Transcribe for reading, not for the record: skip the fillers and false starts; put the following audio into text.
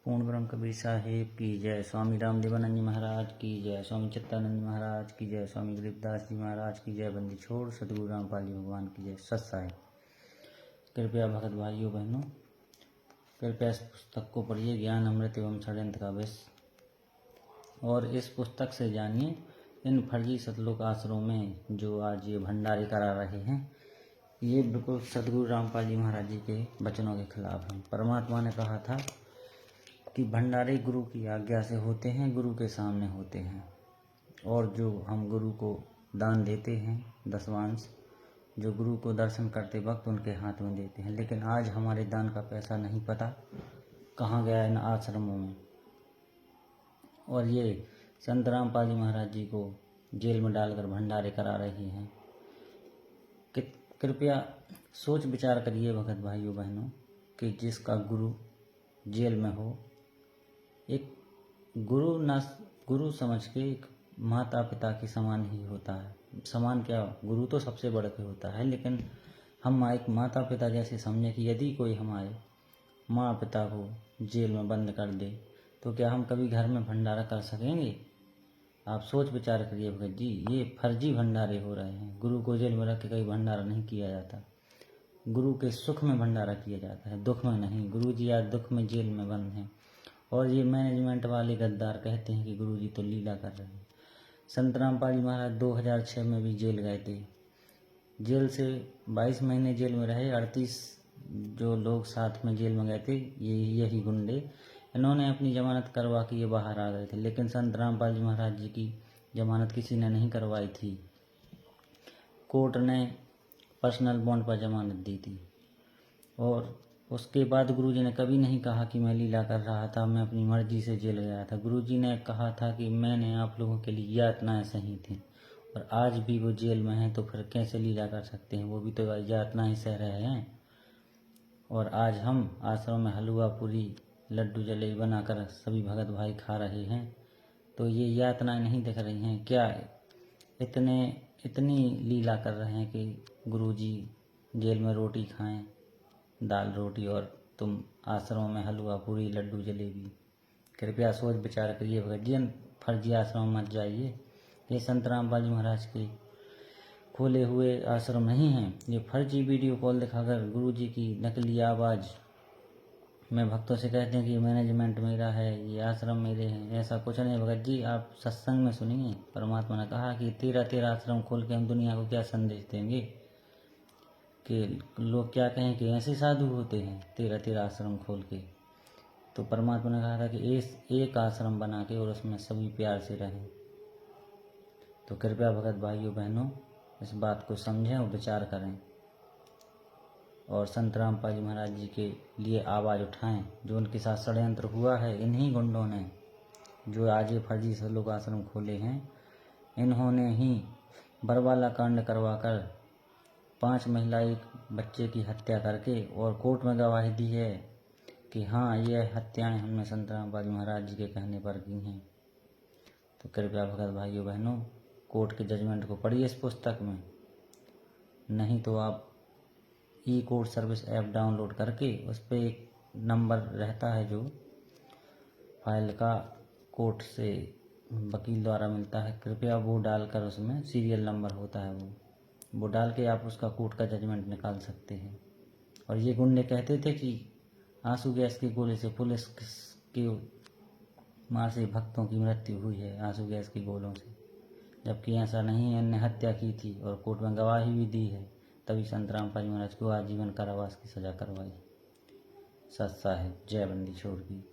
पूर्ण ब्रह्म कबीर साहेब की जय। स्वामी रामदेवानंद जी महाराज की जय। स्वामी चित्तानंद जी महाराज की जय। स्वामी गरीबदास जी महाराज की जय। बंदी छोड़ सतगुरु रामपाल जी भगवान की जय। सत साहेब। कृपया भगत भाइयों बहनों, कृपया इस पुस्तक को पढ़िए, ज्ञान अमृत एवं षड्यंत्र का विष। और इस पुस्तक से जानिए इन फर्जी सतलोक आश्रमों में जो आज ये भंडारे करा रहे हैं, ये बिल्कुल सतगुरु रामपाल जी महाराज जी के वचनों के खिलाफ हैं। परमात्मा ने कहा था कि भंडारे गुरु की आज्ञा से होते हैं, गुरु के सामने होते हैं। और जो हम गुरु को दान देते हैं, दशवांश, जो गुरु को दर्शन करते वक्त उनके हाथ में देते हैं, लेकिन आज हमारे दान का पैसा नहीं पता कहाँ गया इन आश्रमों में। और ये संत रामपाल जी महाराज जी को जेल में डालकर भंडारे करा रहे हैं। कृपया सोच विचार करिए भगत भाइयों बहनों कि जिसका गुरु जेल में हो, एक गुरु समझ के एक माता पिता के समान ही होता है। समान क्या, गुरु तो सबसे बढ़ के होता है, लेकिन हम एक माता पिता जैसे समझे कि यदि कोई हमारे माँ पिता को जेल में बंद कर दे तो क्या हम कभी घर में भंडारा कर सकेंगे? आप सोच विचार करिए भगत जी, ये फर्जी भंडारे हो रहे हैं। गुरु को जेल में रख के कभी भंडारा नहीं किया जाता। गुरु के सुख में भंडारा किया जाता है, दुख में नहीं। गुरु जी आज दुख में जेल में बंद हैं और ये मैनेजमेंट वाले गद्दार कहते हैं कि गुरु जी तो लीला कर रहे हैं। संत रामपाल जी महाराज 2006 में भी जेल गए थे। जेल से 22 महीने जेल में रहे। 38 जो लोग साथ में जेल में गए थे, यही गुंडे, इन्होंने अपनी जमानत करवा के ये बाहर आ गए थे। लेकिन संत रामपाल जी महाराज जी की जमानत किसी ने नहीं करवाई थी। कोर्ट ने पर्सनल बॉन्ड पर जमानत दी थी। और उसके बाद गुरुजी ने कभी नहीं कहा कि मैं लीला कर रहा था, मैं अपनी मर्जी से जेल गया था। गुरुजी ने कहा था कि मैंने आप लोगों के लिए यातनाएं सही थी। और आज भी वो जेल में हैं तो फिर कैसे लीला कर सकते हैं? वो भी तो यातनाएं सह रहे हैं। और आज हम आश्रम में हलवा पूरी लड्डू जलेबी बनाकर सभी भगत भाई खा रहे हैं, तो ये यातनाएं नहीं दिख रही हैं क्या? इतनी लीला कर रहे हैं कि गुरुजी जेल में रोटी खाएं, दाल रोटी, और तुम आश्रम में हलवा पूरी लड्डू जलेबी। कृपया सोच विचार करिए भगत जी, फर्जी आश्रम मत जाइए। ये संत रामपाल जी महाराज के खोले हुए आश्रम नहीं हैं। ये फर्जी वीडियो कॉल दिखाकर गुरुजी की नकली आवाज़ में भक्तों से कहते हैं कि मैनेजमेंट मेरा है, ये आश्रम मेरे हैं। ऐसा कुछ नहीं भगत जी, आप सत्संग में सुनिए। परमात्मा ने कहा कि 13 आश्रम खोल के हम दुनिया को क्या संदेश देंगे कि लोग क्या कहें कि ऐसे साधु होते हैं 13 आश्रम खोल के। तो परमात्मा ने कहा था कि एक आश्रम बना के और उसमें सभी प्यार से रहें। तो कृपया भगत भाइयों बहनों इस बात को समझें और विचार करें और संत रामपाल जी महाराज जी के लिए आवाज़ उठाएं। जो उनके साथ षड्यंत्र हुआ है, इन्हीं गुंडों ने, जो आज ये फर्जी सतलोक आश्रम खोले हैं, इन्होंने ही बरवाला कांड करवाकर 5 महिला एक बच्चे की हत्या करके और कोर्ट में गवाही दी है कि हाँ, ये हत्याएं हमने संत रामपाल जी महाराज जी के कहने पर की हैं। तो कृपया भगत भाइयों बहनों कोर्ट के जजमेंट को पढ़िए इस पुस्तक में। नहीं तो आप ई कोर्ट सर्विस ऐप डाउनलोड करके उस पर एक नंबर रहता है जो फाइल का कोर्ट से वकील द्वारा मिलता है, कृपया वो डालकर, उसमें सीरियल नंबर होता है, वो डाल के आप उसका कोर्ट का जजमेंट निकाल सकते हैं। और ये गुंडे कहते थे कि आंसू गैस के गोले से पुलिस की मार से भक्तों की मृत्यु हुई है, आंसू गैस के गोलों से, जबकि ऐसा नहीं है। इनने हत्या की थी और कोर्ट में गवाही भी दी है, तभी संत रामपाल जी महाराज को आजीवन कारावास की सजा करवाई। सत साहिब। जय बंदी छोड़ की।